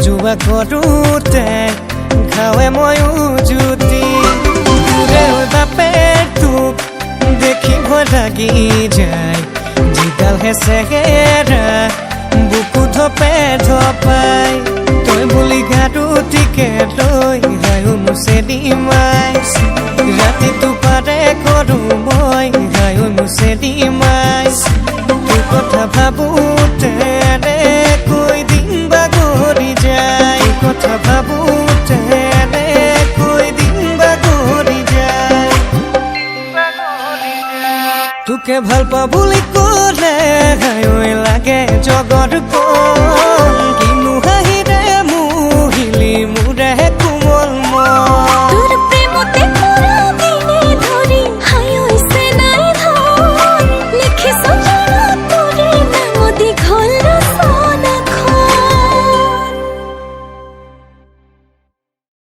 যোৱা কৰোঁতে খাৱে ময়ো জুতি বাপেটোক দেখি ভয় লাগি যায় যিডালহে চেহেৰা বুকু ধপে ধপাই তই বুলি গাটো টিকে লৈ হায়ো মুছে দিমাই ৰাতিটো পাৰে কৰোঁ মই হায়ো মুছে দিমাই তোৰ কথা ভাবোঁতে কৈ দিন বাগৰি যায় কথা ভাবোঁতে কৈ দিন বাগৰি যায় তোকে ভাল পা বুলি ক'লে হায়ো লাগে জগত